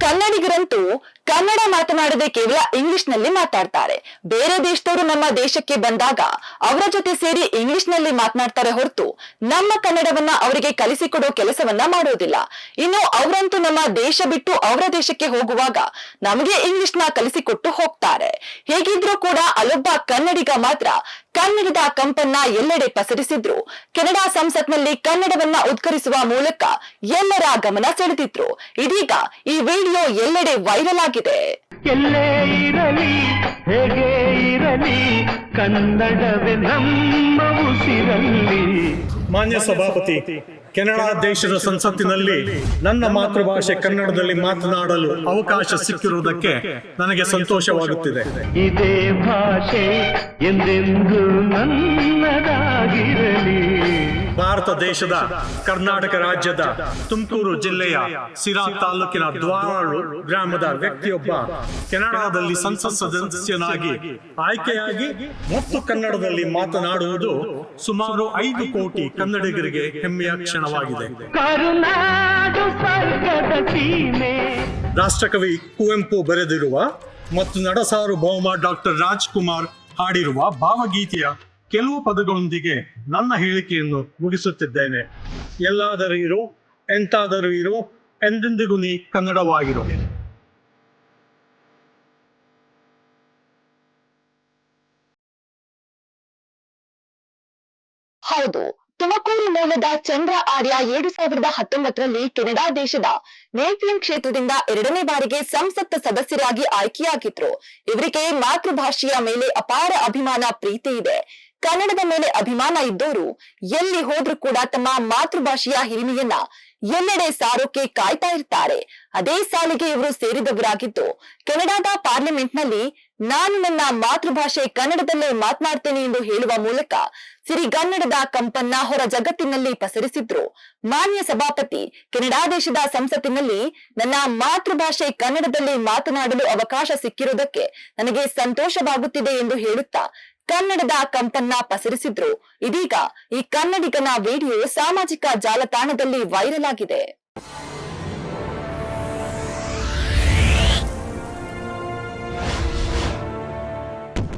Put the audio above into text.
ಕನ್ನಡಿಗರಂತೂ ಕನ್ನಡ ಮಾತನಾಡದೆ ಕೇವಲ ಇಂಗ್ಲಿಷ್ ನಲ್ಲಿ ಮಾತಾಡ್ತಾರೆ. ಬೇರೆ ದೇಶದವರು ನಮ್ಮ ದೇಶಕ್ಕೆ ಬಂದಾಗ ಅವರ ಜೊತೆ ಸೇರಿ ಇಂಗ್ಲಿಷ್ ನಲ್ಲಿ ಮಾತನಾಡ್ತಾರೆ ಹೊರತು ನಮ್ಮ ಕನ್ನಡವನ್ನ ಅವರಿಗೆ ಕಲಿಸಿಕೊಡೋ ಕೆಲಸವನ್ನ ಮಾಡೋದಿಲ್ಲ. ಇನ್ನು ಅವರಂತೂ ನಮ್ಮ ದೇಶ ಬಿಟ್ಟು ಅವರ ದೇಶಕ್ಕೆ ಹೋಗುವಾಗ ನಮಗೆ ಇಂಗ್ಲಿಷ್ ನ ಕಲಿಸಿಕೊಟ್ಟು ಹೋಗ್ತಾರೆ. ಹೇಗಿದ್ರೂ ಕೂಡ ಅಲ್ಲೊಬ್ಬ ಕನ್ನಡಿಗ ಮಾತ್ರ ಕನ್ನಡದ ಕಂಪನ್ನ ಎಲ್ಲೆಡೆ ಪಸರಿಸಿದ್ರು. ಕೆನಡಾ ಸಂಸತ್ನಲ್ಲಿ ಕನ್ನಡವನ್ನ ಉದ್ಘರಿಸುವ ಮೂಲಕ ಎಲ್ಲರ ಗಮನ ಸೆಳೆದಿದ್ರು. ಇದೀಗ ಈ ವಿಡಿಯೋ ಎಲ್ಲೆಡೆ ವೈರಲ್ ಆಗಿದೆ. ಎಲ್ಲೇ ಇರಲಿ ಹೇಗೆ ಇರಲಿ ಕನ್ನಡವೇ ನಮ್ಮ ಉಸಿರಲ್ಲಿ. ಮಾನ್ಯ ಸಭಾಪತಿ, ಕೆನಡಾ ದೇಶದ ಸಂಸತ್ತಿನಲ್ಲಿ ನನ್ನ ಮಾತೃಭಾಷೆ ಕನ್ನಡದಲ್ಲಿ ಮಾತನಾಡಲು ಅವಕಾಶ ಸಿಕ್ಕಿರುವುದಕ್ಕೆ ನನಗೆ ಸಂತೋಷವಾಗುತ್ತಿದೆ. ಇದೇ ಭಾಷೆ ಎಂದೆಂದು ನನ್ನದಾಗಿರಲಿ. ಭಾರತ ದೇಶದ ಕರ್ನಾಟಕ ರಾಜ್ಯದ ತುಮಕೂರು ಜಿಲ್ಲೆಯ ಸಿರಾ ತಾಲೂಕಿನ ದ್ವಾರಾಳು ಗ್ರಾಮದ ವ್ಯಕ್ತಿಯೊಬ್ಬ ಕೆನಡಾದಲ್ಲಿ ಸಂಸತ್ ಸದಸ್ಯನಾಗಿ ಆಯ್ಕೆಯಾಗಿ ಮತ್ತು ಕನ್ನಡದಲ್ಲಿ ಮಾತನಾಡುವುದು ಸುಮಾರು 5 ಕೋಟಿ ಕನ್ನಡಿಗರಿಗೆ ಹೆಮ್ಮೆಯ ಕ್ಷಣವಾಗಿದೆ. ರಾಷ್ಟ್ರಕವಿ ಕುವೆಂಪು ಬರೆದಿರುವ ಮತ್ತು ನಡಸಾರ್ವಭೌಮ ಡಾಕ್ಟರ್ ರಾಜ್ಕುಮಾರ್ ಹಾಡಿರುವ ಭಾವಗೀತೆಯ ಕೆಲವು ಪದಗಳೊಂದಿಗೆ ನನ್ನ ಹೇಳಿಕೆಯನ್ನು ಮುಗಿಸುತ್ತಿದ್ದೇನೆ. ಎಲ್ಲಾದರೂ ಇರೋ, ಎಂತಾದರೂ ಇರೋ, ಎಂದೆಂದಿಗೂ ನೀ ಕನ್ನಡವಾಗಿರೋ. ಹೌದು, ತುಮಕೂರು ಮೂಲದ ಚಂದ್ರ ಆರ್ಯ 2019ರಲ್ಲಿ ಕೆನಡಾ ದೇಶದ ನೇಪಿಯನ್ ಕ್ಷೇತ್ರದಿಂದ 2ನೇ ಬಾರಿಗೆ ಸಂಸತ್ ಸದಸ್ಯರಾಗಿ ಆಯ್ಕೆಯಾಗಿದ್ರು. ಇವರಿಗೆ ಮಾತೃಭಾಷೆಯ ಮೇಲೆ ಅಪಾರ ಅಭಿಮಾನ, ಪ್ರೀತಿ ಇದೆ. ಕನ್ನಡದ ಮೇಲೆ ಅಭಿಮಾನ ಇದ್ದವರು ಎಲ್ಲಿ ಹೋದ್ರೂ ಕೂಡ ತಮ್ಮ ಮಾತೃಭಾಷೆಯ ಹಿರಿಮೆಯನ್ನ ಎಲ್ಲೆಡೆ ಸಾರೋಕೆ ಕಾಯ್ತಾ ಇರ್ತಾರೆ. ಅದೇ ಸಾಲಿಗೆ ಇವರು ಸೇರಿದವರಾಗಿದ್ದು, ಕೆನಡಾದ ಪಾರ್ಲಿಮೆಂಟ್ ನಲ್ಲಿ ನಾನು ನನ್ನ ಮಾತೃಭಾಷೆ ಕನ್ನಡದಲ್ಲೇ ಮಾತನಾಡ್ತೇನೆ ಎಂದು ಹೇಳುವ ಮೂಲಕ ಸಿರಿಗನ್ನಡದ ಕಂಪನ್ನ ಹೊರ ಜಗತ್ತಿನಲ್ಲಿ ಪಸರಿಸಿದ್ರು. ಮಾನ್ಯ ಸಭಾಪತಿ, ಕೆನಡಾ ದೇಶದ ಸಂಸತ್ತಿನಲ್ಲಿ ನನ್ನ ಮಾತೃಭಾಷೆ ಕನ್ನಡದಲ್ಲಿ ಮಾತನಾಡಲು ಅವಕಾಶ ಸಿಕ್ಕಿರುವುದಕ್ಕೆ ನನಗೆ ಸಂತೋಷವಾಗುತ್ತಿದೆ ಎಂದು ಹೇಳುತ್ತಾ ಕನ್ನಡದ ಕಂಪನ್ನ ಪಸರಿಸಿದ್ರು. ಇದೀಗ ಈ ಕನ್ನಡಿಗನ ವಿಡಿಯೋ ಸಾಮಾಜಿಕ ಜಾಲತಾಣದಲ್ಲಿ ವೈರಲ್ ಆಗಿದೆ.